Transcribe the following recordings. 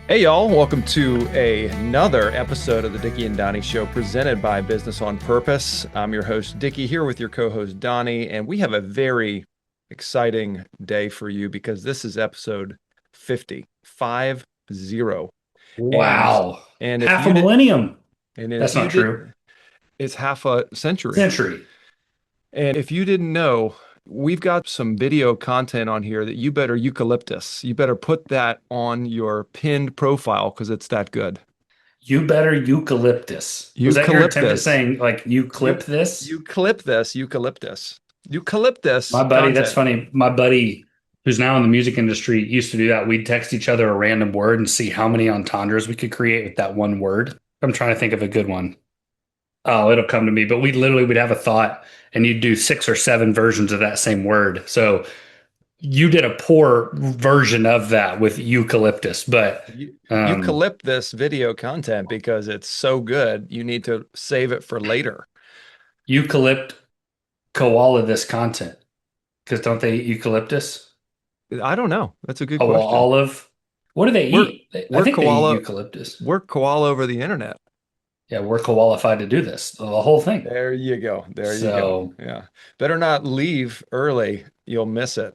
Hey y'all, welcome to another episode of the Dickie and Donny Show presented by Business on Purpose. I'm your host Dickie here with your co-host Donny, and we have a very exciting day for you because this is episode 50, 50. And Wow. and if Half a you did millennium. and if That's you not true. did it's half a century. Century. And if you didn't know, we've got some video content on here that you better eucalyptus. You better put that on your pinned profile because it's that good. You better eucalyptus. Was that your attempt at Eucalyptus. saying like you You clip this? you clip this eucalyptus. Eucalyptus My buddy, that's content. funny. My buddy who's now in the music industry used to do that. We'd text each other a random word and see how many entendres we could create with that one word. I'm trying to think of a good one. Oh, it'll come to me. But we'd have a thought and you'd do 6 or 7 versions of that same word. So you did a poor version of that with eucalyptus, but You um, clip this video content because it's so good. You need to save it for later. eucalypt koala this content because don't they eat eucalyptus? I don't know. That's a good Oh, well, question. olive. What do they We're eat? I we're think they eat koala eucalyptus. we're koala over the internet. Yeah, we're qualified to do this, the whole thing. There you go. There you go. So, Yeah. Better not leave early. You'll miss it.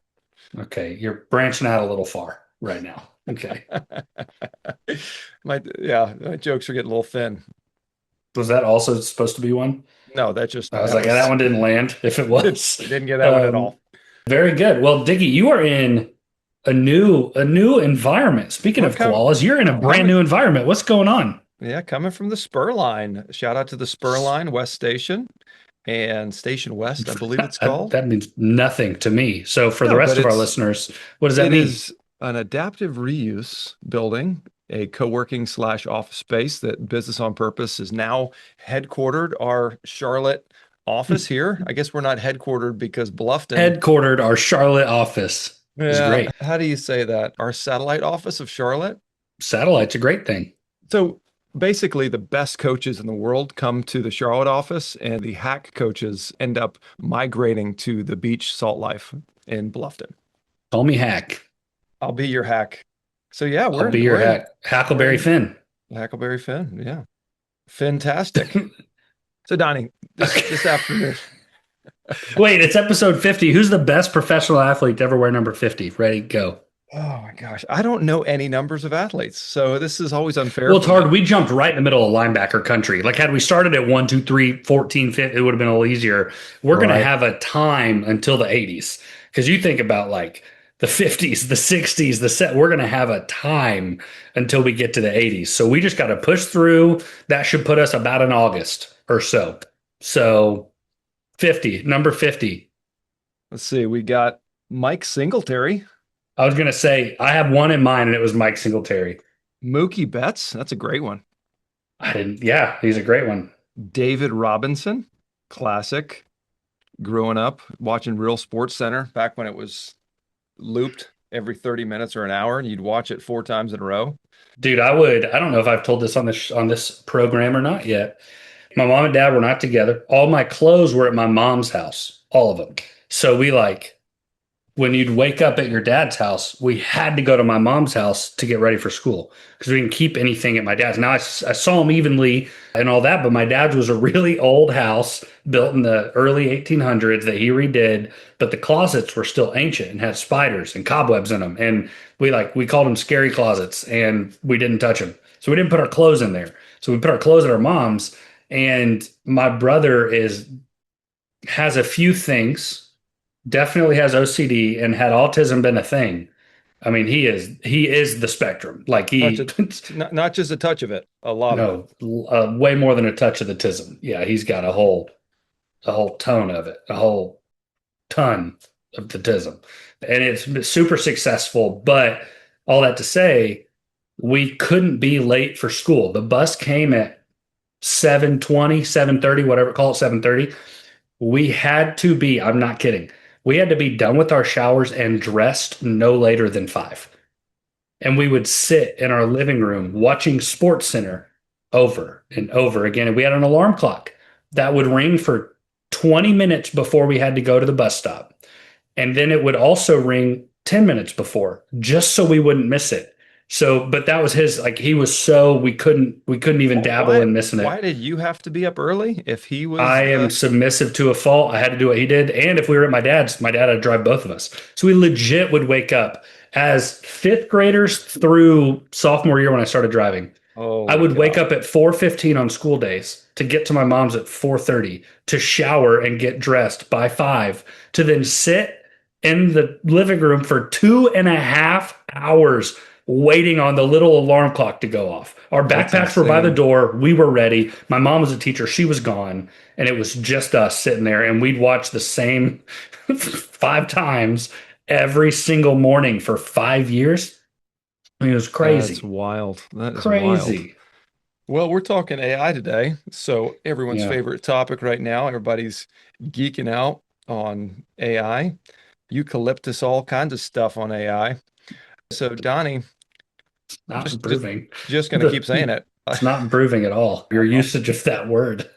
okay, you're branching out a little far right now. Okay. My jokes are getting a little thin. Was that also supposed to be one? No, I was that like, yeah, that was one didn't land if it was. didn't get that one at Um, all. very good. Well, Dickie, you are in a new environment. Speaking We're of koalas, you're in a brand coming, new environment. What's going on? yeah, coming from the Spur line. Shout out to the Spur line, West Station and Station West, I believe it's That, called. that means nothing to me. So for the No, but rest of our listeners, what does that it mean? is an adaptive reuse building, a co-working slash office space that Business on Purpose is now headquartered. Our Charlotte office here. I guess we're not headquartered because Bluffton. Headquartered our Charlotte office is Yeah, great. how do you say that? Our satellite office of Charlotte. Satellite's a great thing. So basically, the best coaches in the world come to the Charlotte office, and the hack coaches end up migrating to the beach salt life in Bluffton. Call me Hack. I'll be your hack. So yeah, I'll be your Hack. we're Hackleberry in Finn. Hackleberry Finn. Yeah, fantastic. So Donnie, this Okay. afternoon, Wait, it's episode 50. Who's the best professional athlete to ever wear number 50? Ready, go. oh my gosh, I don't know any numbers of athletes, so this is always unfair Well, it's for me. hard. We jumped right in the middle of linebacker country. Like, had we started at 1, 2, 3, 14, 15, it would have been a little easier. We're going to Right. have a time until the 80s. Because you think about like the 50s, the 60s, we're going to have a time until we get to the 80s. So we just got to push through. That should put us about in August or so. So 50, number 50. Let's see. We got Mike Singletary, I was going to say, I have one in mind, and it was Mike Singletary. Mookie Betts. That's a great one. I didn't, yeah, he's a great one. David Robinson, classic. Growing up watching Real Sports Center back when it was looped every 30 minutes or an hour, and you'd watch it 4 times in a row. Dude, I don't know if I've told this on this program or not yet. My mom and dad were not together. All my clothes were at my mom's house, all of them. So we like when you'd wake up at your dad's house, we had to go to my mom's house to get ready for school because we didn't keep anything at my dad's. Now I saw them evenly and all that, but my dad's was a really old house built in the early 1800s that he redid, but the closets were still ancient and had spiders and cobwebs in them. And we called them scary closets and we didn't touch them. So we didn't put our clothes in there. So we put our clothes at our mom's. And my brother has a few things, definitely has OCD, and had autism been a thing, I mean, he is the spectrum. Like Touch he it, not just a touch of it, a lot of it. no, way more than a touch of the tism. Yeah, he's got a whole tone of it, a whole ton of the tism, and it's super successful. But all that to say, we couldn't be late for school. The bus came at 7:20, 7:30, whatever, call it 7:30. We had to be, I'm not kidding. We had to be done with our showers and dressed no later than 5. And we would sit in our living room watching Sports Center over and over again. And we had an alarm clock that would ring for 20 minutes before we had to go to the bus stop. And then it would also ring 10 minutes before, just so we wouldn't miss it. So, but that was his, like he was so we couldn't even dabble Why in missing why it. did you have to be up early if he was I am submissive to a fault. I had to do what he did. And if we were at my dad had to drive both of us. So we legit would wake up as fifth graders through sophomore year when I started driving. I holy would wake cow. up at 4:15 on school days to get to my mom's at 4:30 to shower and get dressed by 5 to then sit in the living room for 2.5 hours waiting on the little alarm clock to go off. Our That's backpacks were by the insane. door. We were ready. My mom was a teacher. She was gone. And it was just us sitting there. And we'd watch the same 5 times every single morning for 5 years. I mean, it was That's crazy. wild. That is wild. Crazy. Well, we're talking AI today. So everyone's Yeah. favorite topic right now, everybody's geeking out on AI, eucalyptus, all kinds of stuff on AI. So Donnie, Not just just improving. just gonna keep saying it. It's not improving at all. Your Uh, usage of that word.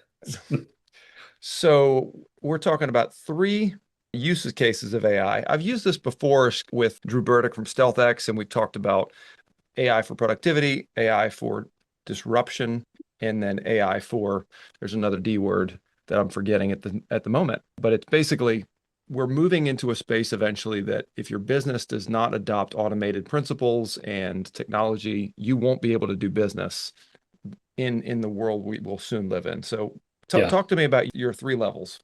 So we're talking about three uses cases of AI. I've used this before with Drew Burdick from StealthX, and we've talked about AI for productivity, AI for disruption, and then AI for, there's another D word that I'm forgetting at the moment. But it's basically we're moving into a space eventually that if your business does not adopt automated principles and technology, you won't be able to do business in the world we will soon live in. So Yeah. talk to me about your three levels.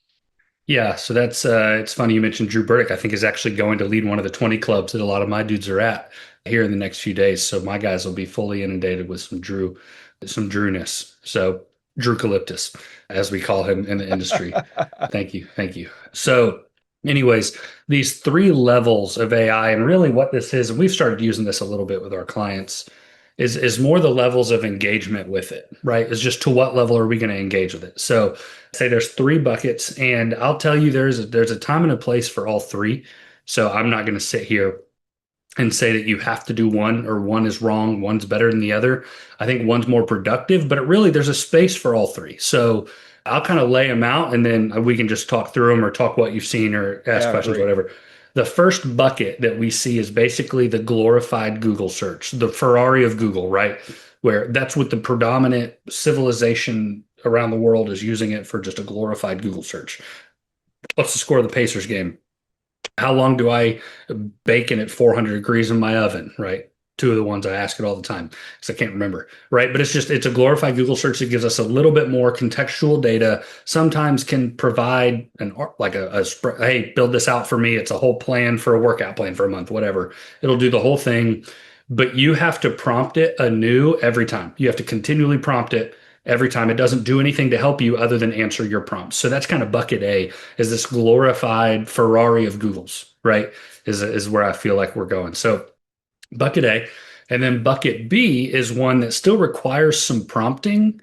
Yeah. So that's it's funny you mentioned Drew Burdick. I think is actually going to lead one of the 20 clubs that a lot of my dudes are at here in the next few days. So my guys will be fully inundated with some Drewness. So Drewcalyptus, as we call him in the industry. Thank you. Thank you. So, anyways, these three levels of AI, and really what this is, and we've started using this a little bit with our clients, is more the levels of engagement with it, right? Is just to what level are we going to engage with it? So, say there's three buckets, and I'll tell you there's a time and a place for all three. So I'm not going to sit here and say that you have to do one or one is wrong, one's better than the other. I think one's more productive, but it really there's a space for all three. So I'll kind of lay them out and then we can just talk through them or talk what you've seen or ask Yeah, questions, great. whatever. The first bucket that we see is basically the glorified Google search, the Ferrari of Google, right? Where that's what the predominant civilization around the world is using it for just a glorified Google search. What's the score of the Pacers game? How long do I bake it at 400 degrees in my oven, right? Two of the ones I ask it all the time because I can't remember, right? But it's a glorified Google search that gives us a little bit more contextual data. Sometimes can provide like hey, build this out for me. It's a whole plan for a workout plan for a month, whatever. It'll do the whole thing, but you have to prompt it anew every time. You have to continually prompt it every time. It doesn't do anything to help you other than answer your prompts. So that's kind of bucket A is this glorified Ferrari of Google's, right? Is where I feel like we're going. So bucket A. And then bucket B is one that still requires some prompting,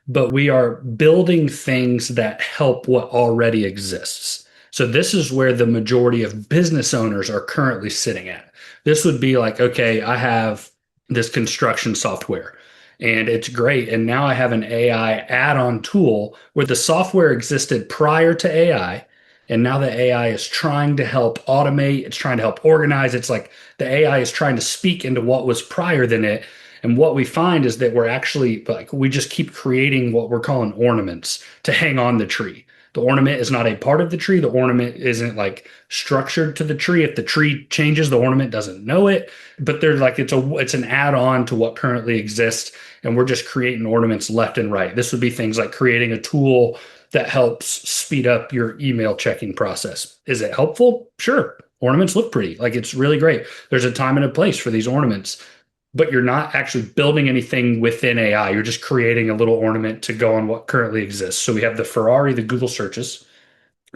but we are building things that help what already exists. So this is where the majority of business owners are currently sitting at. This would be like, okay, I have this construction software and it's great. And now I have an AI add-on tool where the software existed prior to AI. And now the AI is trying to help automate, it's trying to help organize. It's like the AI is trying to speak into what was prior than it. And what we find is that we're actually like, we just keep creating what we're calling ornaments to hang on the tree. The ornament is not a part of the tree. The ornament isn't like structured to the tree. If the tree changes, the ornament doesn't know it. But they're like, it's an add-on to what currently exists. And we're just creating ornaments left and right. This would be things like creating a tool that helps speed up your email checking process. Is it helpful? Sure. Ornaments look pretty. Like it's really great. There's a time and a place for these ornaments, but you're not actually building anything within AI. You're just creating a little ornament to go on what currently exists. So we have the Ferrari, the Google searches.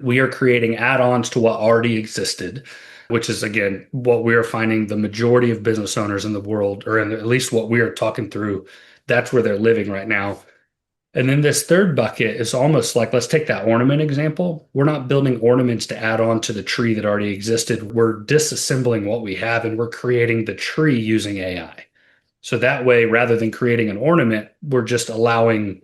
We are creating add-ons to what already existed, which is again what we are finding the majority of business owners in the world, or in at least what we are talking through, that's where they're living right now. And then this third bucket is almost like, let's take that ornament example. We're not building ornaments to add on to the tree that already existed. We're disassembling what we have and we're creating the tree using AI. So that way, rather than creating an ornament, we're just allowing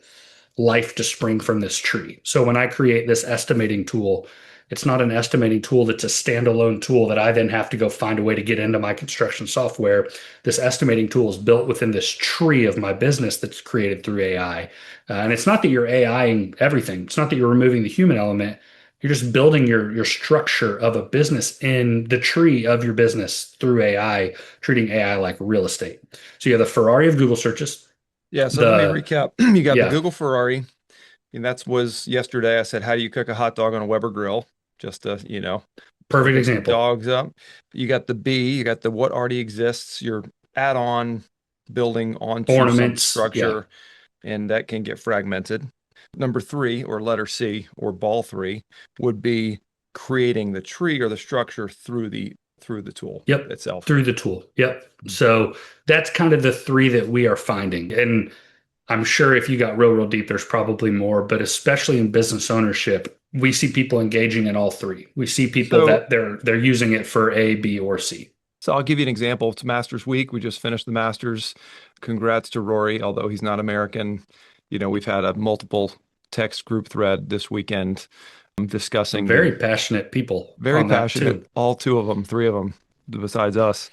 life to spring from this tree. So when I create this estimating tool It's not an estimating tool that's a standalone tool that I then have to go find a way to get into my construction software. This estimating tool is built within this tree of my business that's created through AI. And it's not that you're AIing everything. It's not that you're removing the human element. You're just building your structure of a business in the tree of your business through AI, treating AI like real estate. So you have the Ferrari of Google searches. Yeah, so let me The recap. You got the Yeah, Google Ferrari, and that was yesterday. I said, how do you cook a hot dog on a Weber grill? Just to, perfect open some example. dogs up. You got the B, you got the what already exists, your add-on building onto some Ornaments. Yeah. structure, and that can get fragmented. Number three, or letter C, or ball three, would be creating the tree or the structure through the tool Yep. itself. Through the tool. Yep. So that's kind of the three that we are finding. And I'm sure if you got real deep, there's probably more, but especially in business ownership, we see people engaging in all three. We see people So that they're using it for A, B, or C. So I'll give you an example. It's Masters Week. We just finished the Masters. Congrats to Rory, although he's not American. We've had a multiple text group thread this weekend Some discussing very the passionate people very on that passionate, too. all two of them, three of them, besides us.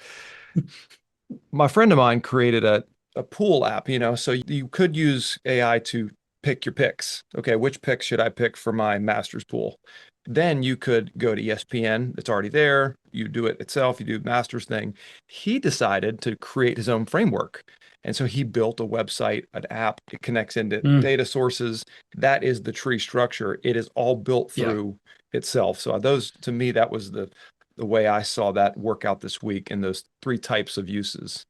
My friend of mine created a pool app, so you could use AI to pick your picks. Okay, which picks should I pick for my Masters pool? Then you could go to ESPN, it's already there. You do it itself, you do Masters thing. He decided to create his own framework. And so he built a website, an app, it connects into Mm, data sources. That is the tree structure. It is all built yeah. through itself. So those, to me, that was the way I saw that work out this week in those three types of uses.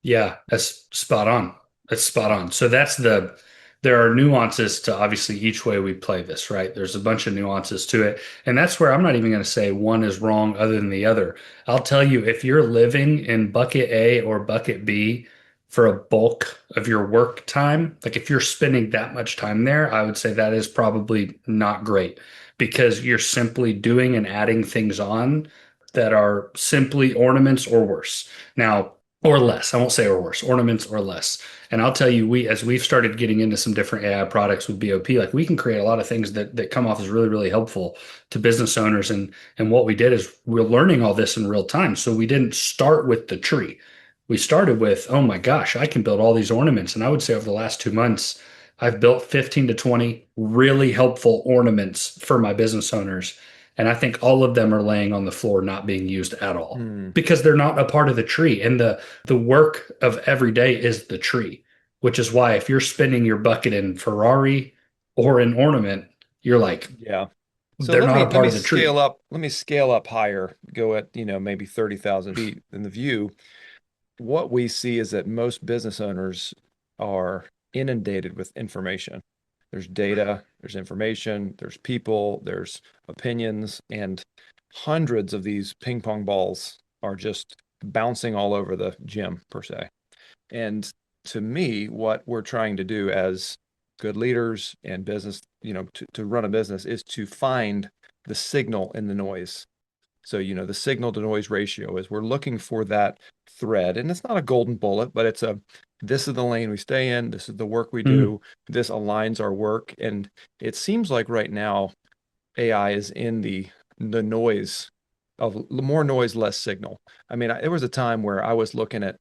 Yeah, that's spot on. That's spot on. So there are nuances to obviously each way we play this, right? There's a bunch of nuances to it. And that's where I'm not even going to say one is wrong other than the other. I'll tell you, if you're living in bucket A or bucket B for a bulk of your work time, like if you're spending that much time there, I would say that is probably not great because you're simply doing and adding things on that are simply ornaments or worse. Now, or less. I won't say or worse, ornaments or less. And I'll tell you, as we've started getting into some different AI products with BOP, like we can create a lot of things that come off as really helpful to business owners. And what we did is we're learning all this in real time. So we didn't start with the tree. We started with, oh my gosh, I can build all these ornaments. And I would say over the last 2 months, I've built 15 to 20 really helpful ornaments for my business owners. And I think all of them are laying on the floor, not being used at all Hmm. because they're not a part of the tree. And the work of every day is the tree, which is why if you're spending your bucket in Ferrari or an ornament, you're like, Yeah. So they're let not me a let part me of the scale tree. up. Let me scale up higher. Go at, maybe 30,000 feet in the view. What we see is that most business owners are inundated with information. There's data, there's information, there's people, there's opinions, and hundreds of these ping pong balls are just bouncing all over the gym, per se. And to me, what we're trying to do as good leaders and business, to run a business is to find the signal in the noise. So, the signal to noise ratio is we're looking for that thread. And it's not a golden bullet, but this is the lane we stay in. This is the work we Mm, do. This aligns our work. And it seems like right now AI is in the noise of more noise, less signal. I mean, there was a time where I was looking at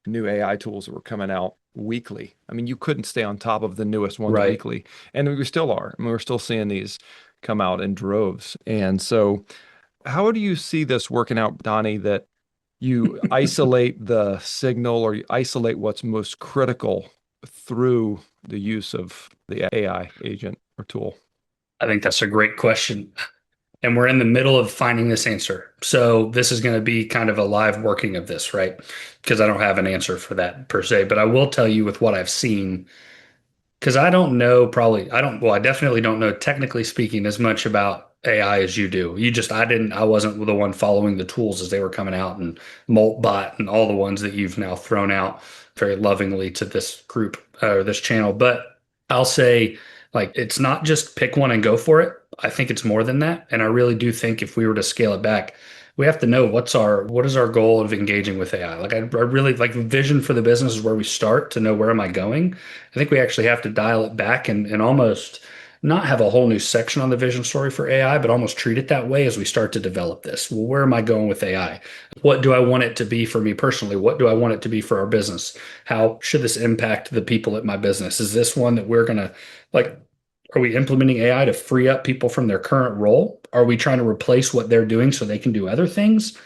new AI tools that were coming out weekly. I mean, you couldn't stay on top of the newest ones right. weekly, and we still are. I mean, we're still seeing these come out in droves. And so, how do you see this working out, Donnie, that you isolate the signal or you isolate what's most critical through the use of the AI agent or tool? I think that's a great question. And we're in the middle of finding this answer. So this is going to be kind of a live working of this, right? Because I don't have an answer for that per se, but I will tell you with what I've seen. Because I don't know, probably, I don't, well, I definitely don't know, technically speaking, as much about AI as you do. I wasn't the one following the tools as they were coming out and Moltbot and all the ones that you've now thrown out very lovingly to this group or this channel. But I'll say, like, it's not just pick one and go for it. I think it's more than that. And I really do think if we were to scale it back, we have to know what is our goal of engaging with AI? Like I really like vision for the business is where we start to know where am I going. I think we actually have to dial it back and almost not have a whole new section on the vision story for AI, but almost treat it that way as we start to develop this. Well, where am I going with AI? What do I want it to be for me personally? What do I want it to be for our business? How should this impact the people at my business? Is this one that we're going to like? Are we implementing AI to free up people from their current role? Are we trying to replace what they're doing so they can do other things?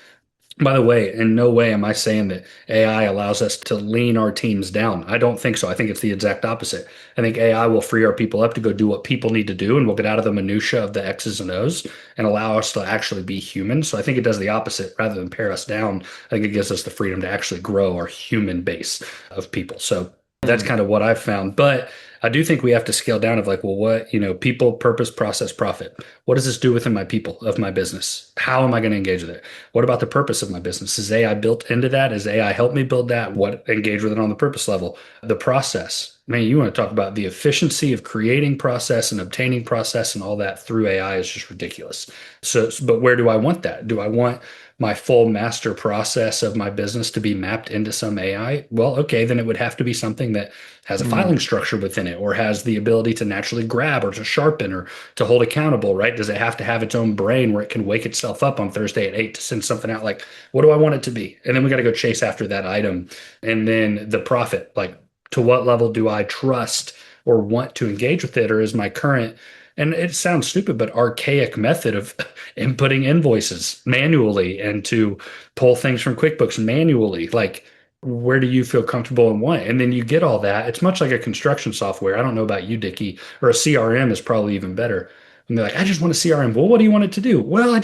By the way, in no way am I saying that AI allows us to lean our teams down. I don't think so. I think it's the exact opposite. I think AI will free our people up to go do what people need to do, and we'll get out of the minutia of the X's and O's and allow us to actually be human. So I think it does the opposite rather than pare us down. I think it gives us the freedom to actually grow our human base of people. So that's Hmm. kind of what I've found. But I do think we have to scale down of like, well, what, people, purpose, process, profit. What does this do within my people of my business? How am I going to engage with it? What about the purpose of my business? Is AI built into that? Is AI help me build that? What engage with it on the purpose level? The process. Man, you want to talk about the efficiency of creating process and obtaining process and all that through AI is just ridiculous. So, but where do I want that? Do I want my full master process of my business to be mapped into some AI? Well, okay, then it would have to be something that has a Hmm. filing structure within it or has the ability to naturally grab or to sharpen or to hold accountable, right? Does it have to have its own brain where it can wake itself up on Thursday at 8 to send something out? Like, what do I want it to be? And then we got to go chase after that item. And then the profit, like, to what level do I trust or want to engage with it? Or is my current, and it sounds stupid, but archaic method of inputting invoices manually and to pull things from QuickBooks manually, like, where do you feel comfortable and want? And then you get all that. It's much like a construction software. I don't know about you, Dickie, or a CRM is probably even better. And they're like, I just want a CRM. Well, what do you want it to do? Well,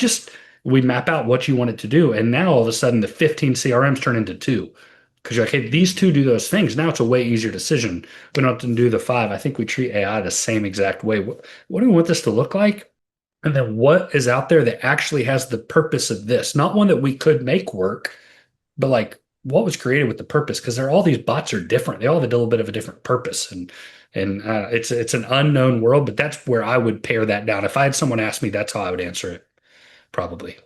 we map out what you want it to do. And now all of a sudden the 15 CRMs turn into two. Because you're like, hey, these two do those things. Now it's a way easier decision. We don't have to do the five. I think we treat AI the same exact way. What do we want this to look like? And then what is out there that actually has the purpose of this? Not one that we could make work, but like what was created with the purpose? Because they're all these bots are different. They all have a little bit of a different purpose, and it's an unknown world. But that's where I would pare that down. If I had someone ask me, that's how I would answer it. Probably.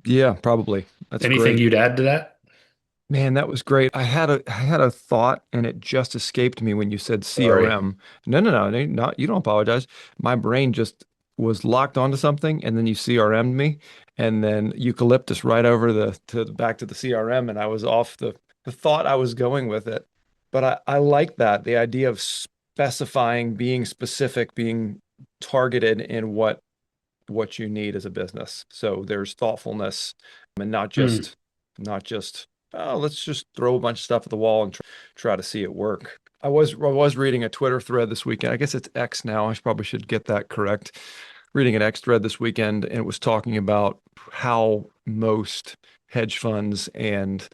Yeah, probably. That's Anything great. you'd add to that? Man, that was great. I had a thought and it just escaped me when you said Sorry. CRM. No, not you don't apologize. My brain just was locked onto something and then you CRM'd me and then eucalyptus right over back to the CRM and I was off the thought I was going with it. But I like that, the idea of specifying, being specific, being targeted in what you need as a business. So there's thoughtfulness and Hmm. not just oh, let's just throw a bunch of stuff at the wall and try to see it work. I was reading a Twitter thread this weekend. I guess it's X now. Probably should get that correct. Reading an X thread this weekend, and it was talking about how most hedge funds and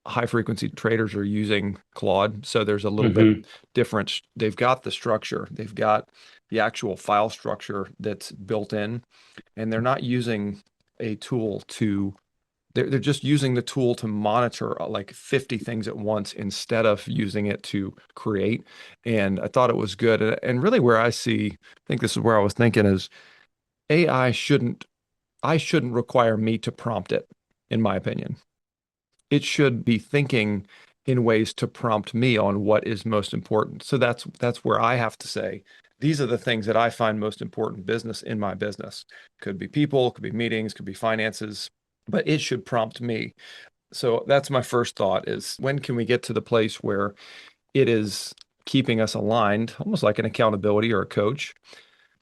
high frequency traders are using Claude. So there's a little bit Hmm. difference. They've got the structure, they've got the actual file structure that's built in, and they're not using a tool to they're just using the tool to monitor like 50 things at once instead of using it to create. And I thought it was good. And really where I think this is where I was thinking is AI I shouldn't require me to prompt it, in my opinion. It should be thinking in ways to prompt me on what is most important. So that's where I have to say, these are the things that I find most important business in my business. Could be people, could be meetings, could be finances, but it should prompt me. So that's my first thought is when can we get to the place where it is keeping us aligned, almost like an accountability or a coach?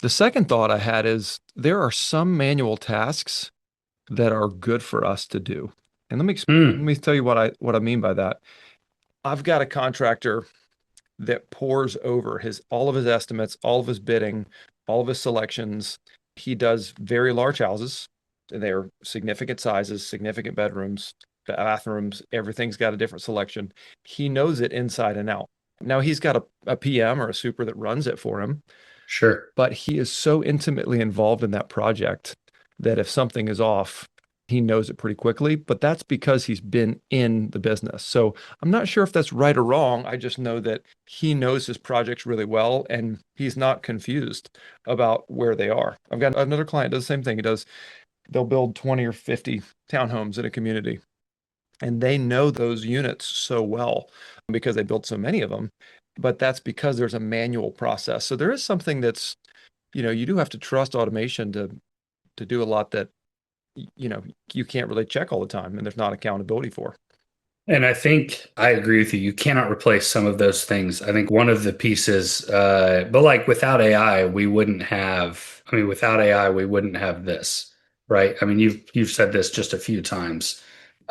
The second thought I had is there are some manual tasks that are good for us to do. And let Hmm. me tell you what I mean by that. I've got a contractor that pores over his all of his estimates, all of his bidding, all of his selections. He does very large houses. They're significant sizes, significant bedrooms, bathrooms, everything's got a different selection. He knows it inside and out. Now he's got a PM or a super that runs it for him, Sure. but he is so intimately involved in that project that if something is off, he knows it pretty quickly, but that's because he's been in the business. So I'm not sure if that's right or wrong. I just know that he knows his projects really well and he's not confused about where they are. I've got another client does the same thing. They'll build 20 or 50 townhomes in a community and they know those units so well because they built so many of them. But that's because there's a manual process. So there is something that's you do have to trust automation to do a lot that you can't really check all the time and there's not accountability for. And I think I agree with you. You cannot replace some of those things. I think one of the pieces, but like without AI, we wouldn't have, I mean, without AI, we wouldn't have this, right? I mean, you've said this just a few times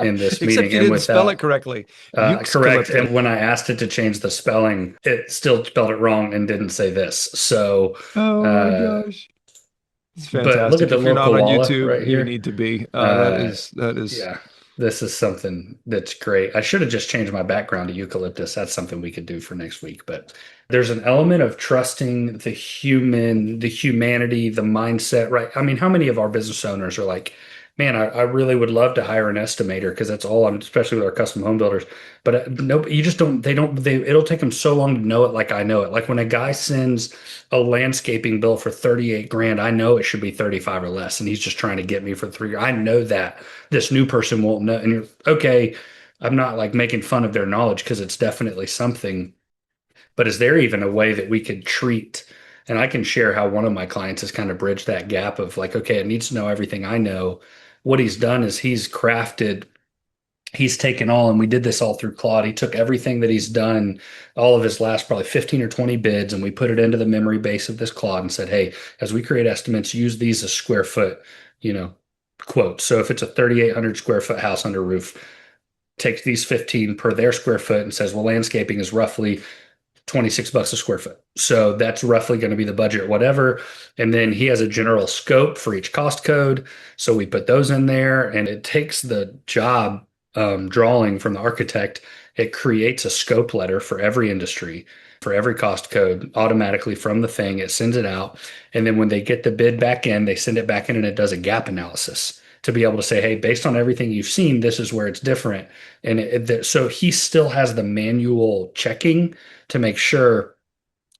in this Except meeting, you and didn't spell it without, correctly. correct. Eucalyptus. And when I asked it to change the spelling, it still spelled it wrong and didn't say this. So, Oh my uh, gosh. It's but look at fantastic. the If you're not local on Walla YouTube, right you here. need to be. Uh, That is yeah, this is something that's great. I should have just changed my background to eucalyptus. That's something we could do for next week. But there's an element of trusting the humanity, the mindset, right? I mean, how many of our business owners are like, man, I really would love to hire an estimator because that's all I'm, especially with our custom home builders. But no, you just don't, it'll take them so long to know it like I know it. Like when a guy sends a landscaping bill for 38 grand, I know it should be 35 or less. And he's just trying to get me for 3. I know that this new person won't know. And you're okay. I'm not like making fun of their knowledge because it's definitely something. But is there even a way that we could treat? And I can share how one of my clients has kind of bridged that gap of like, okay, it needs to know everything I know. What he's done is he's taken all, and we did this all through Claude. He took everything that he's done, all of his last probably 15 or 20 bids, and we put it into the memory base of this Claude and said, hey, as we create estimates, use these as square foot, you know, quotes. So if it's a 3,800 square foot house under roof, takes these 15 per their square foot and says, well, landscaping is roughly $26 a square foot. So that's roughly going to be the budget, whatever. And then he has a general scope for each cost code. So we put those in there, and it takes the job drawing from the architect. It creates a scope letter for every industry, for every cost code automatically from the thing. It sends it out. And then when they get the bid back in, they send it back in and it does a gap analysis to be able to say, hey, based on everything you've seen, this is where it's different. And so he still has the manual checking to make sure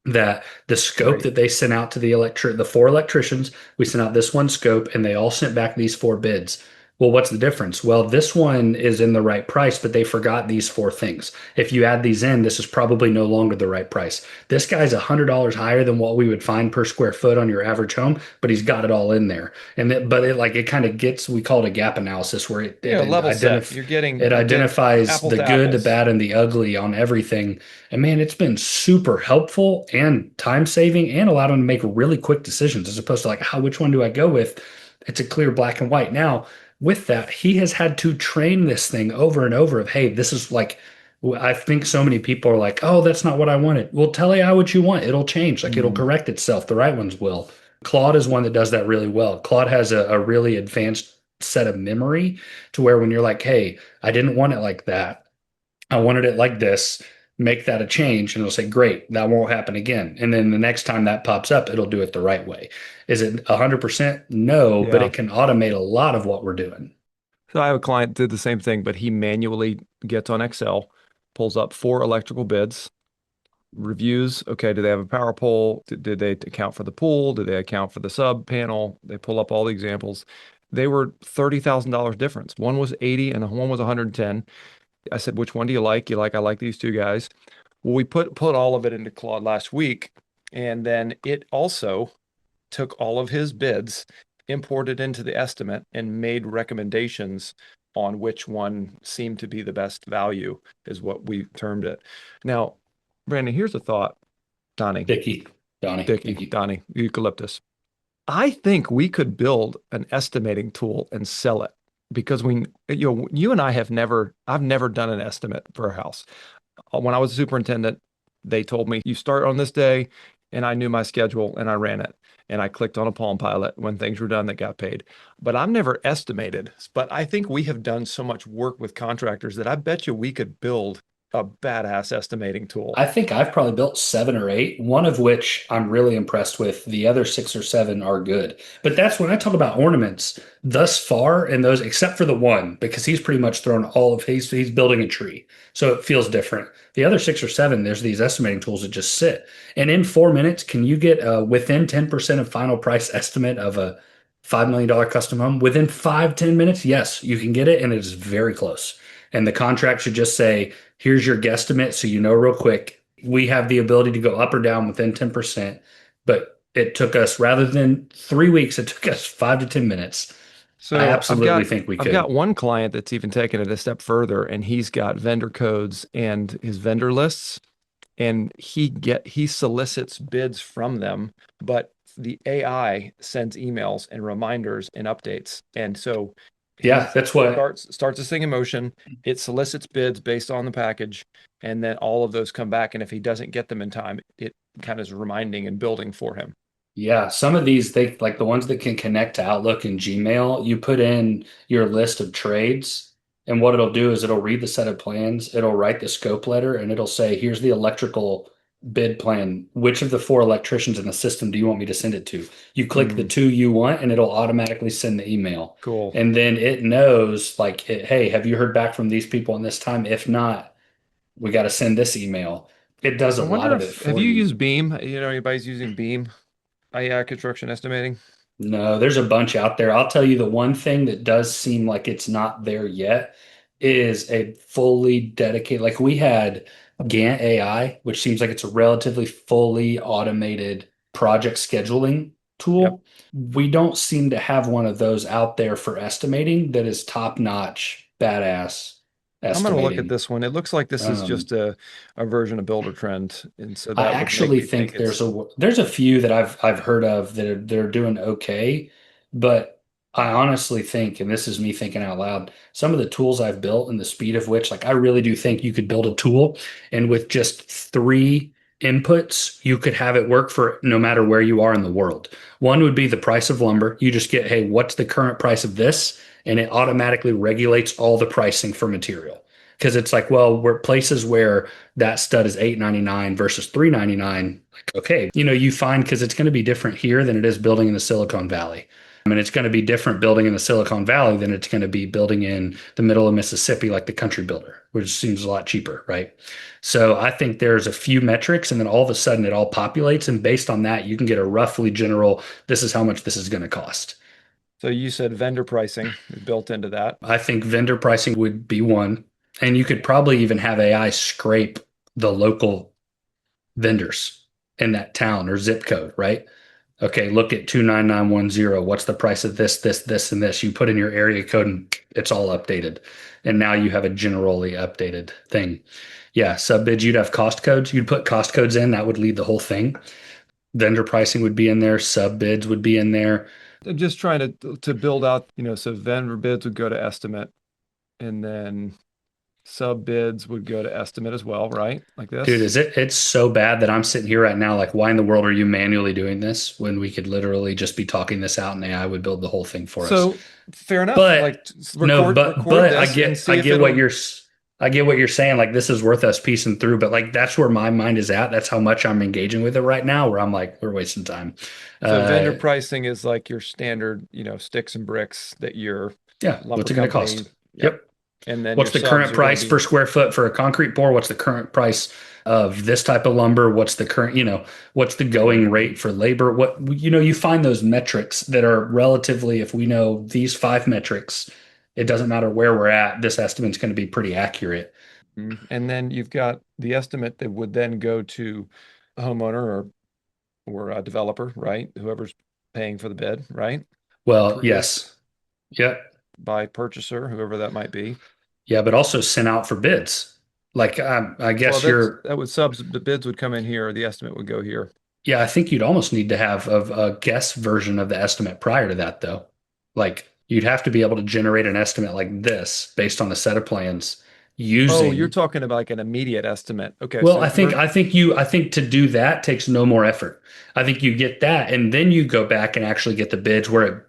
that the scope great. that they sent out to the 4 electricians, we sent out this one scope and they all sent back these 4 bids. Well, what's the difference? Well, this one is in the right price, but they forgot these 4 things. If you add these in, this is probably no longer the right price. This guy's $100 higher than what we would find per square foot on your average home, but he's got it all in there. But it kind of gets, we call it a gap analysis where Level set. it You get identifies apples the to good, the apples. bad, and the ugly on everything. And man, it's been super helpful and time saving and allowed them to make really quick decisions as opposed to like, which one do I go with? It's a clear black and white. Now, with that, he has had to train this thing over and over of, hey, this is like, I think so many people are like, oh, that's not what I wanted. Well, tell AI what you want. It'll change. Like it'll Mm. correct itself. The right ones will. Claude is one that does that really well. Claude has a really advanced set of memory to where when you're like, hey, I didn't want it like that. I wanted it like this. Make that a change, and it'll say, great, that won't happen again. And then the next time that pops up, it'll do it the right way. Is it 100%? No, but Yeah. it can automate a lot of what we're doing. So I have a client did the same thing, but he manually gets on Excel, pulls up 4 electrical bids, reviews. Okay, do they have a power pole? Did they account for the pool? Did they account for the sub panel? They pull up all the examples. They were $30,000 difference. One was 80 and one was 110. I said, which one do you like? I like these two guys. Well, we put all of it into Claude last week, and then it also took all of his bids, imported into the estimate, and made recommendations on which one seemed to be the best value, is what we termed it. Now, Brandon, here's a thought. Donnie, Dickie, Donnie, Dickie, thank you. Donnie, eucalyptus. I think we could build an estimating tool and sell it because you and I I've never done an estimate for a house. When I was a superintendent, they told me you start on this day, and I knew my schedule and I ran it. And I clicked on a Palm Pilot when things were done that got paid. But I've never estimated. But I think we have done so much work with contractors that I bet you we could build a badass estimating tool. I think I've probably built 7 or 8, one of which I'm really impressed with. The other 6 or 7 are good. But that's when I talk about ornaments thus far, and those, except for the one, because he's pretty much thrown all of he's building a tree. So it feels different. The other 6 or 7, there's these estimating tools that just sit. And in 4 minutes, can you get within 10% of final price estimate of a $5 million custom home? Within 5, 10 minutes, yes, you can get it, and it is very close. And the contract should just say, here's your guesstimate so you know real quick. We have the ability to go up or down within 10%, but It took us, rather than 3 weeks, it took us 5 to 10 minutes. I So absolutely think we I've could. got one client that's even taken it a step further, and he's got vendor codes and his vendor lists, and he solicits bids from them, but the AI sends emails and reminders and updates. And so he Yeah, that's what. starts this thing in motion. It solicits bids based on the package, and then all of those come back. And if he doesn't get them in time, it kind of is reminding and building for him. Yeah, some of these they like the ones that can connect to Outlook and Gmail, you put in your list of trades, and what it'll do is it'll read the set of plans, it'll write the scope letter, and it'll say, here's the electrical bid plan. Which of the four electricians in the system do you want me to send it to? You click the Mm, two you want, and it'll automatically send the email. cool. And then it knows, like, hey, have you heard back from these people in this time? If not, we got to send this email. It does I a lot wonder of it if have for you you. used Beam? You know, anybody's using Beam, AI construction estimating? No, there's a bunch out there. I'll tell you the one thing that does seem like it's not there yet is a fully dedicated, like we had Gantt AI, which seems like it's a relatively fully automated project scheduling Yep. tool. We don't seem to have one of those out there for estimating that is top-notch, badass I'm going to look at estimating. this one. It looks like this is Um, just a version of Builder Trend, and so I that would make actually me think think it's there's a few that I've heard of that are they're doing okay, but I honestly think, and this is me thinking out loud, some of the tools I've built and the speed of which, like I really do think you could build a tool and with just three inputs, you could have it work for no matter where you are in the world. One would be the price of lumber. You just get, hey, what's the current price of this? And it automatically regulates all the pricing for material. Because it's like, well, we're places where that stud is $8.99 versus $3.99. Like, okay, you find because it's going to be different here than it is building in the Silicon Valley. I mean, it's going to be different building in the Silicon Valley than it's going to be building in the middle of Mississippi, like the Country Builder, which seems a lot cheaper, right? So I think there's a few metrics, and then all of a sudden it all populates, and based on that, you can get a roughly general. This is how much this is going to cost. so you said vendor pricing is built into that. I think vendor pricing would be one, and you could probably even have AI scrape the local vendors in that town or zip code, right? Okay, look at 29910. What's the price of this, this, and this? You put in your area code and it's all updated. And now you have a generally updated thing. Yeah, sub bids, you'd have cost codes. You'd put cost codes in, that would lead the whole thing. Vendor pricing would be in there, sub bids would be in there. I'm just trying to build out, so vendor bids would go to estimate, and then sub bids would go to estimate as well, right? Like Dude, this. is it's so bad that I'm sitting here right now, like, why in the world are you manually doing this when we could literally just be talking this out and AI would build the whole thing for us? So fair enough. But Like no, record but this and I see if get what it'll. I get what you're saying. Like this is worth us piecing through, but like that's where my mind is at. That's how much I'm engaging with it right now, where I'm like, we're wasting time. So vendor Uh, pricing is like your standard, sticks and bricks that your yeah, lumber what's it going to company. cost? Yep. Yep. And then your What's the subs current are going to price per be. square foot for a concrete pour? What's the current price of this type of lumber? What's the current, what's the going Mhm. rate for labor? You find those metrics that are relatively, if we know these five metrics, it doesn't matter where we're at, this estimate's going to be pretty accurate. And then you've got the estimate that would then go to a homeowner or a developer, right? Whoever's paying for the bid, right? Well, Approved yes. Yep. by purchaser, whoever that might be. Yeah, but also sent out for bids. Like I Well, guess you're, that would subs the bids would come in here, the estimate would go here. yeah, I think you'd almost need to have a guess version of the estimate prior to that, though. Like you'd have to be able to generate an estimate like this based on a set of plans Oh, you're using. talking about like an immediate estimate. Okay, Well, so we're I think to do that takes no more effort. I think you get that, and then you go back and actually get the bids where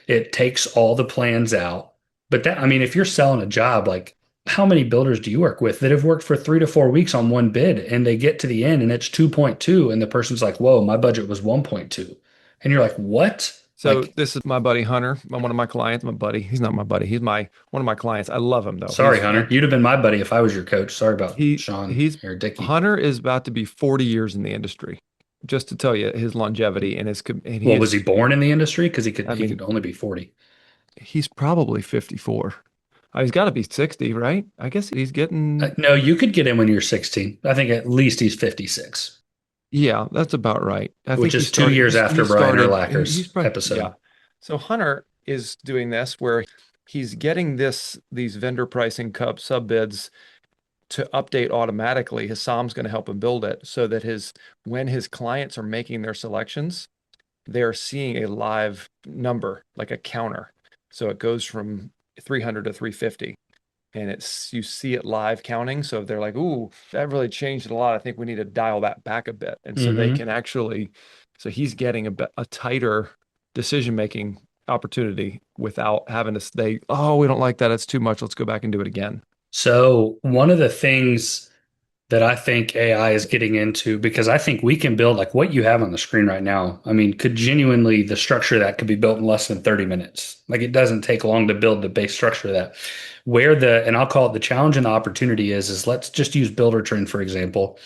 it takes all the plans out. But that, I mean, if you're selling a job, like how many builders do you work with that have worked for 3 to 4 weeks on one bid and they get to the end and it's 2.2 and the person's like, whoa, my budget was 1.2. And you're like, what? so Like, this is my buddy Hunter, one of my clients, my buddy. He's not my buddy. He's my one of my clients. I love him though. sorry, Hunter. You'd have been my buddy if I was your coach. Sorry about Shawn He's or Dickie. Hunter is about to be 40 years in the industry. Just to tell you his longevity and and he Well, was he is, born in the industry? Because I he could mean, only be 40. he's probably 54. He's got to be 60, right? I guess he's getting. No, you could get him when you're 16. I think at least he's 56. Yeah, that's about right. I which think is 2 years he after Brian started, he's Urlacher's probably, yeah. episode. So Hunter is doing this where he's getting these vendor pricing cup sub bids to update automatically. His SOM's going to help him build it so that when his clients are making their selections, they're seeing a live number, like a counter. So it goes from 300 to 350 and you see it live counting. So if they're like, ooh, that really changed it a lot. I think we need to dial that back a bit. And so they Mm-hmm. can actually, so he's getting a tighter decision-making opportunity without having to say, oh, we don't like that. It's too much. Let's go back and do it again. So one of the things that I think AI is getting into, because I think we can build like what you have on the screen right now. I mean, could genuinely the structure of that could be built in less than 30 minutes. Like it doesn't take long to build the base structure of that. And I'll call it the challenge and the opportunity is let's just use Builder Trend, for example,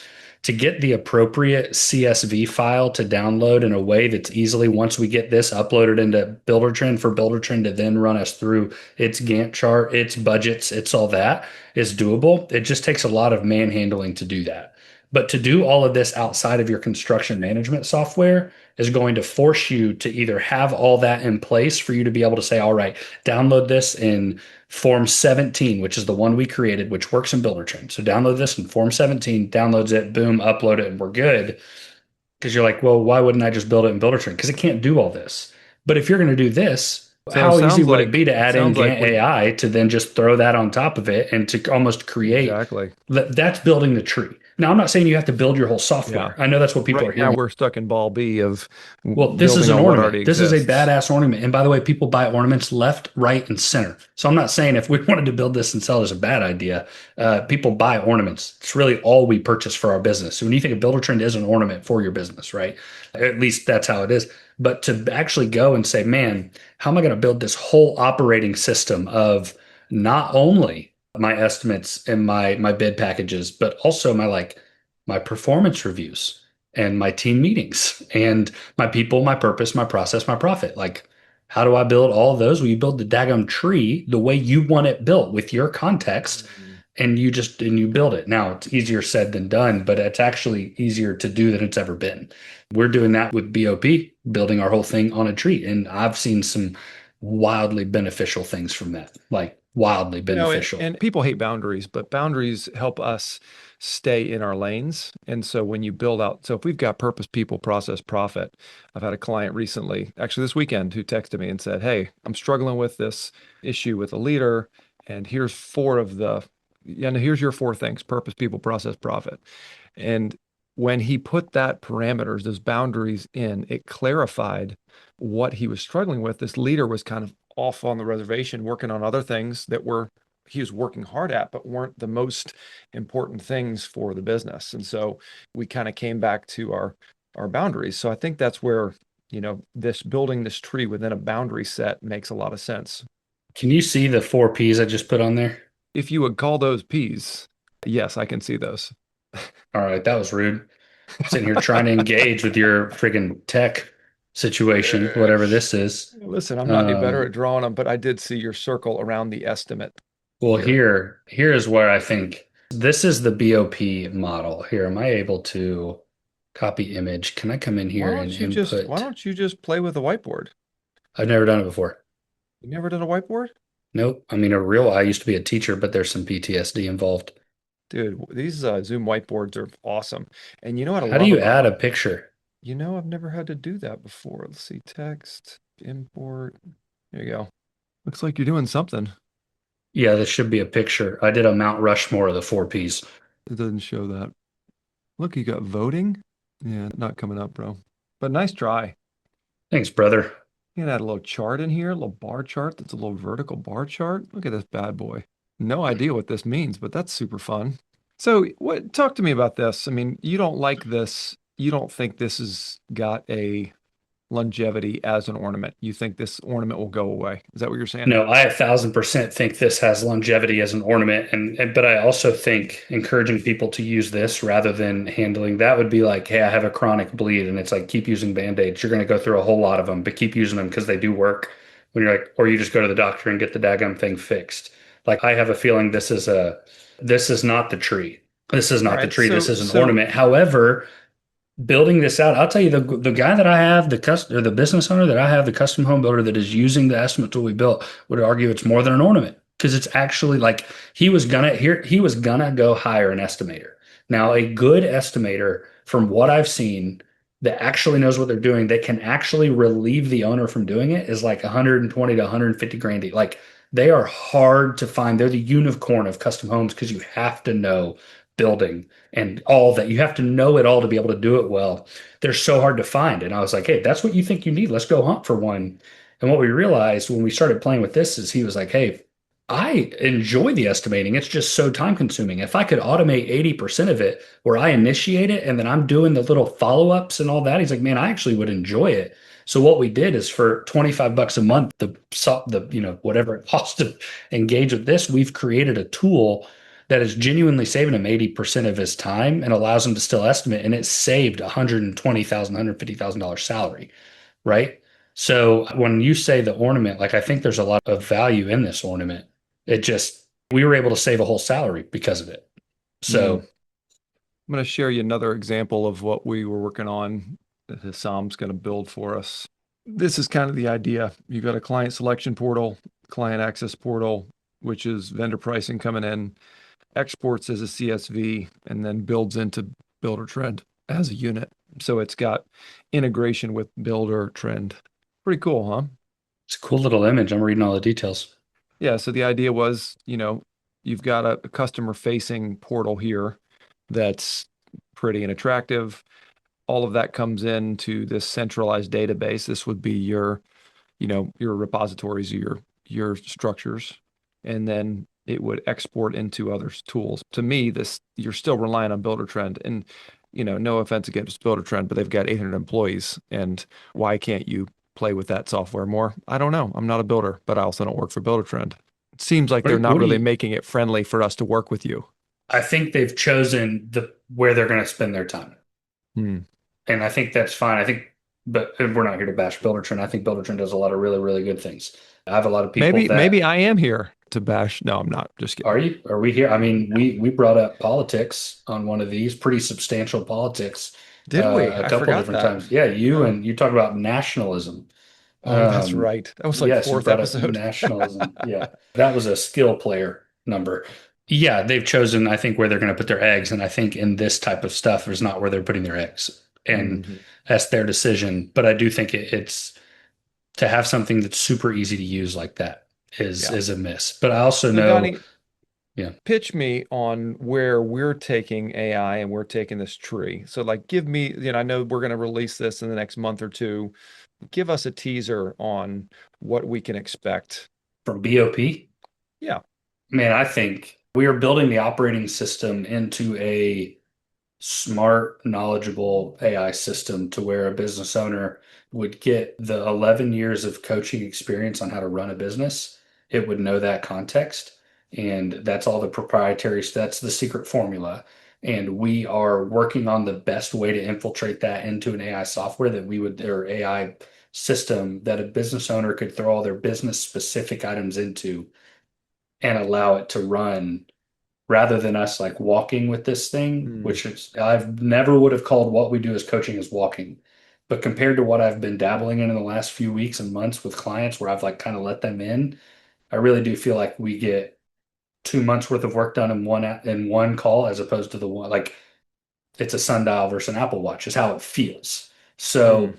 to get the appropriate CSV file to download in a way that's easily, once we get this uploaded into Builder Trend, for Builder Trend to then run us through its Gantt chart, its budgets, it's all that is doable. It just takes a lot of manhandling to do that. But to do all of this outside of your construction management software is going to force you to either have all that in place for you to be able to say, all right, download this in Form 17, which is the one we created, which works in Builder Trend. So download this in Form 17, downloads it, boom, upload it, and we're good. Because you're like, well, why wouldn't I just build it in Builder Trend? Because it can't do all this. But if you're going to do this, So how easy would it be to add in Gantt AI to then just throw that on top of it and to almost create exactly. that's building the tree. Now, I'm not saying you have to build your whole Yeah. software. I know that's what people are Right now hearing. we're stuck in ball B of Well, this is building an on what ornament. already This is a exists. badass ornament. And by the way, people buy ornaments left, right, and center. So I'm not saying if we wanted to build this and sell it as a bad idea. People buy ornaments. It's really all we purchase for our business. So when you think a builder trend is an ornament for your business, right? At least that's how it is. But to actually go and say, man, how am I going to build this whole operating system of not only my estimates and my bid packages, but also my performance reviews and my team meetings and my people, my purpose, my process, my profit. Like, how do I build all of those? Well, you build the daggum tree the way you want it built with your context, Mm. and you build it. Now it's easier said than done, but it's actually easier to do than it's ever been. We're doing that with BOP, building our whole thing on a tree, and I've seen some wildly beneficial things from that, like wildly beneficial. And people hate boundaries, but boundaries help us stay in our lanes. And so when you build out, so if we've got purpose, people, process, profit, I've had a client recently, actually this weekend, who texted me and said, hey, I'm struggling with this issue with a leader. And here's here's your four things: purpose, people, process, profit. And when he put that parameters, those boundaries in, it clarified what he was struggling with. This leader was kind of off on the reservation, working on other things that he was working hard at, but weren't the most important things for the business. And so we kind of came back to our boundaries. So I think that's where, this building this tree within a boundary set makes a lot of sense. Can you see the 4 P's I just put on there? If you would call those P's, yes, I can see those. All right, that was rude. Sitting here trying to engage with your friggin' tech situation, whatever this is. Listen, I'm not any better Um, at drawing them, but I did see your circle around the estimate well, here. here is where I think this is the BOP model. Here, am I able to copy image? Can I come in here and Why input? don't you just play with a whiteboard? I've never done it before. You never done a whiteboard? Nope. I mean, I used to be a teacher, but there's some PTSD involved. Dude, these Zoom whiteboards are awesome. And you know what I How do love you about, add a picture? I've never had to do that before. Let's see, text, import. There you go. Looks like you're doing something. Yeah, this should be a picture. I did a Mount Rushmore of the 4 Ps. It doesn't show that. Look, you got voting. Yeah, not coming up, bro. But nice try. Thanks, brother. You can add a little chart in here, a little bar chart. That's a little vertical bar chart. Look at this bad boy. No idea what this means, but that's super fun. So, talk to me about this. I mean, you don't like this. You don't think this has got a longevity as an ornament. You think this ornament will go away. Is that what you're saying? No, I 1,000% think this has longevity as an ornament, but I also think encouraging people to use this rather than handling that would be like, hey, I have a chronic bleed, and it's like keep using Band-Aids. You're going to go through a whole lot of them, but keep using them because they do work. When you're like, or you just go to the doctor and get the daggum thing fixed. Like I have a feeling this is not the tree. This is All not the right. tree. This is an So ornament. However, building this out, I'll tell you the guy that I have, or the business owner that I have, the custom home builder that is using the estimate tool we built would argue it's more than an ornament because it's actually like he was gonna go hire an estimator. Now, a good estimator, from what I've seen, that actually knows what they're doing, that can actually relieve the owner from doing it is like 120 to 150 grand. Like they are hard to find. They're the unicorn of custom homes because you have to know building and all that. You have to know it all to be able to do it well. They're so hard to find. And I was like, hey, that's what you think you need. Let's go hunt for one. And what we realized when we started playing with this is he was like, hey, I enjoy the estimating. It's just so time consuming. If I could automate 80% of it where I initiate it and then I'm doing the little follow-ups and all that, he's like, man, I actually would enjoy it. So what we did is for 25 bucks a month, whatever it costs to engage with this, we've created a tool that is genuinely saving him 80% of his time and allows him to still estimate. And it saved $120,000, $150,000 salary, right? So when you say the ornament, like I think there's a lot of value in this ornament. It just, we were able to save a whole salary because of it. Mm. So I'm going to share you another example of what we were working on that Hassam's going to build for us. This is kind of the idea. You've got a client selection portal, client access portal, which is vendor pricing coming in, exports as a CSV, and then builds into Builder Trend as a unit. So it's got integration with Builder Trend. Pretty cool, huh? it's a cool little image. I'm reading all the details. Yeah. So the idea was, you've got a customer facing portal here that's pretty and attractive. All of that comes into this centralized database. This would be your repositories, your structures, and then it would export into other tools. To me, this you're still relying on Builder Trend, and no offense against Builder Trend, but they've got 800 employees, and why can't you play with that software more? I don't know. I'm not a builder, but I also don't work for Builder Trend. It seems like they're not What do really you, making it friendly for us to work with you. I think they've chosen where they're going to spend their time. Hmm. And I think that's fine. But we're not here to bash Builder Trend. I think Builder Trend does a lot of really, really good things. I have a lot of people Maybe I am here to bash. No, I'm not. Just are kidding. you? Are we here? I mean, we brought up politics on one of these, pretty substantial politics, Did we? a I couple forgot different that. times. Yeah, Huh. you talk about nationalism. Oh, that's right. That was like Yes, you fourth brought up episode. nationalism. Yeah, that was a skill player number. Yeah, they've chosen, I think, where they're going to put their eggs, and I think in this type of stuff is not where they're putting their eggs, and Mhm. that's their decision. But I do think it's to have something that's super easy to use like that Yeah. is a miss. But I also So know, Donnie, yeah. pitch me on where we're taking AI and we're taking this tree. So like give me, I know we're going to release this in the next month or two. Give us a teaser on what we can expect. From BOP. Yeah. Man, I think we are building the operating system into a smart, knowledgeable AI system to where a business owner would get the 11 years of coaching experience on how to run a business. It would know that context. And that's all the proprietary, that's the secret formula. And we are working on the best way to infiltrate that into an AI software or AI system that a business owner could throw all their business specific items into and allow it to run rather than us like walking with this thing, Mm, which is I've never would have called what we do as coaching as walking. But compared to what I've been dabbling in the last few weeks and months with clients where I've like kind of let them in, I really do feel like we get 2 months worth of work done in one call as opposed to the one like it's a sundial versus an Apple Watch is how it feels. mm, So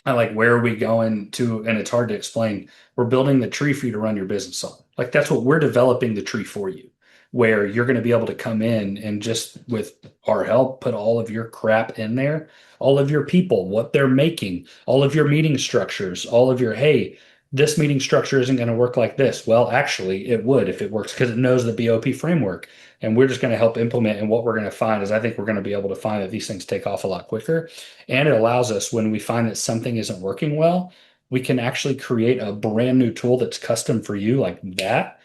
I like where are we going to, and it's hard to explain. We're building the tree for you to run your business on. Like that's what we're developing the tree for you, where you're going to be able to come in and just with our help, put all of your crap in there, all of your people, what they're making, all of your meeting structures, all of your, hey, this meeting structure isn't going to work like this. Well, actually, it would if it works because it knows the BOP framework. And we're just going to help implement. And what we're going to find is I think we're going to be able to find that these things take off a lot quicker. And it allows us, when we find that something isn't working well, we can actually create a brand new tool that's custom for you like that.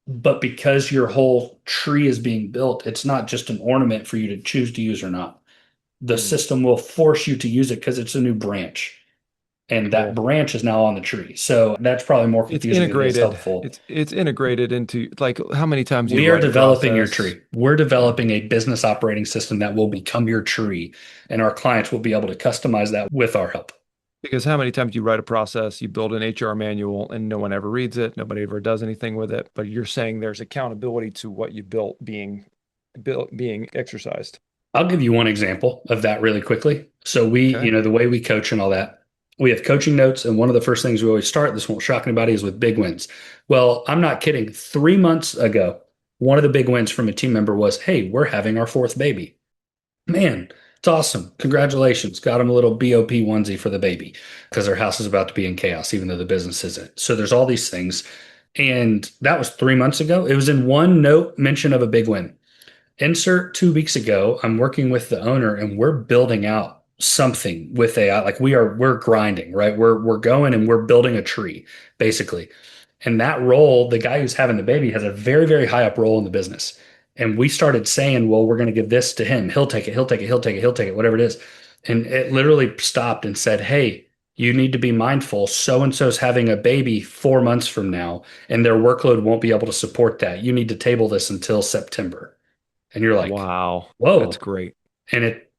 But because your whole tree is being built, it's not just an ornament for you to choose to use or not. The mm. system will force you to use it because it's a new branch. and that Cool. branch is now on the tree. So that's probably more It's confusing than it is integrated. helpful. It's integrated into, like, how many times you We are write a developing your process. tree. We're Yeah. developing a business operating system that will become your tree, and our clients will be able to customize that with our help. Because how many times you write a process, you build an HR manual, and no one ever reads it, nobody ever does anything with it. But you're saying there's accountability to what you built being exercised. I'll give you one example of that really quickly. So Okay. the way we coach and all that, we have coaching notes, and one of the first things we always start, this won't shock anybody, is with big wins. Well, I'm not kidding. 3 months ago, one of the big wins from a team member was, hey, we're having our fourth baby. Man, it's awesome. Congratulations. Got them a little BOP onesie for the baby because their house is about to be in chaos, even though the business isn't. So there's all these things. And that was 3 months ago. It was in one note mention of a big win. Insert 2 weeks ago, I'm working with the owner and we're building out something with AI. Like we're grinding, right? We're going and we're building a tree, basically. And that role, the guy who's having the baby has a very, very high up role in the business. And we started saying, well, we're going to give this to him. He'll take it, he'll take it, he'll take it, he'll take it, whatever it is. And it literally stopped and said, hey, you need to be mindful. So and so's having a baby 4 months from now, and their workload won't be able to support that. You need to table this until September. And you're like, Wow. That's whoa. great. And it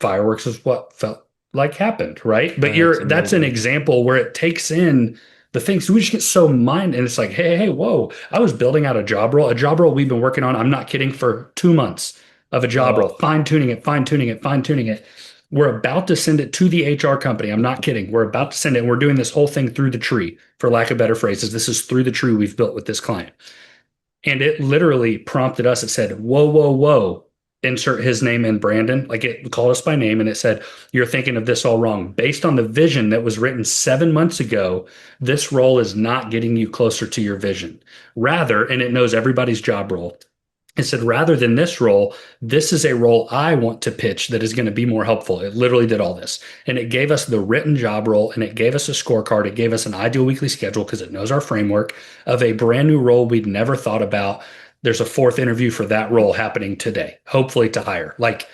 fireworks is what felt like happened, right? But That's that's an amazing. example where it takes in the things. We just get so mind and it's like, hey, whoa. I was building out a job role we've been working on. I'm not kidding, for 2 months of a job role, Oh, fine tuning it, fine tuning it, fine tuning it. We're about to send it to the HR company. I'm not kidding. We're about to send it. And we're doing this whole thing through the tree, for lack of better phrases. This is through the tree we've built with this client. And it literally prompted us. It said, whoa, whoa, whoa, insert his name in Brandon. Like, it called us by name and it said, you're thinking of this all wrong. Based on the vision that was written 7 months ago, this role is not getting you closer to your vision. Rather, and it knows everybody's job role. It said, rather than this role, this is a role I want to pitch that is going to be more helpful. It literally did all this. And it gave us the written job role, and it gave us a scorecard. It gave us an ideal weekly schedule because it knows our framework of a brand new role we'd never thought about. There's a fourth interview for that role happening today, hopefully to hire. Like,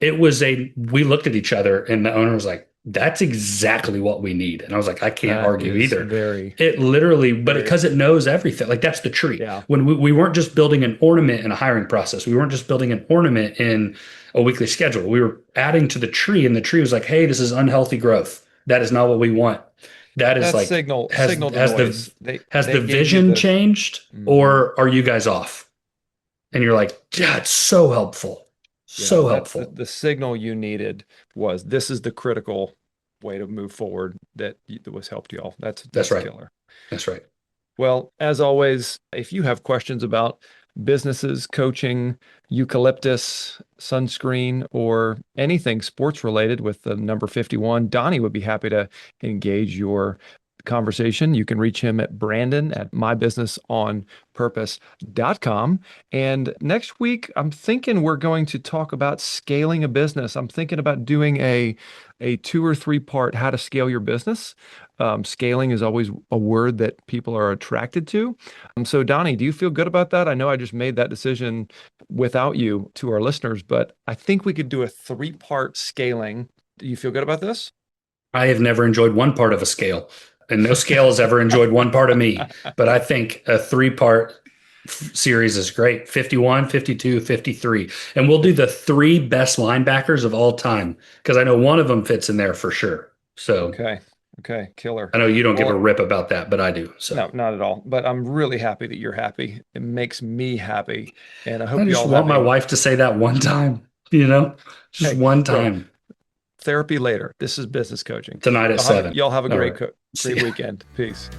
we looked at each other and the owner was like, that's exactly what we need. And I was like, I can't that argue is either. very, It literally, but very, because it knows everything, like that's the tree. yeah. When we weren't just building an ornament in a hiring process, we weren't just building an ornament in a weekly schedule. We were adding to the tree, and the tree was like, hey, this is unhealthy growth. That is not what we want. That is That's like, signal to noise. has They the gave you vision the changed, mhm. or are you guys off? And you're like, yeah, it's so helpful. Yeah, So that's helpful. the signal you needed was this is the critical way to move forward that was helped you all. That's That's right. killer. That's right. Well, as always, if you have questions about businesses, coaching, eucalyptus, sunscreen, or anything sports related with the number 51, Donnie would be happy to engage your conversation. You can reach him at Brandon at mybusinessonpurpose.com. And next week, I'm thinking we're going to talk about scaling a business. I'm thinking about doing a 2 or 3 part how to scale your business. Scaling is always a word that people are attracted to. So, Donnie, do you feel good about that? I know I just made that decision without you to our listeners, but I think we could do a 3 part scaling. Do you feel good about this? I have never enjoyed one part of a scale, and no scale has ever enjoyed one part of me. But I think a 3 part series is great: 51, 52, 53. And we'll do the three best linebackers of all time because I know one of them fits in there for sure. So Okay. Okay. Killer. I know you don't give a Well, rip about that, but I do. So no, not at all. But I'm really happy that you're happy. It makes me happy. And I I hope you just all want have my a, wife to say that one time, you know, just hey, one bro, time therapy later. This is business coaching. tonight at 7. Y'all have a All right. great See great ya. weekend. Peace.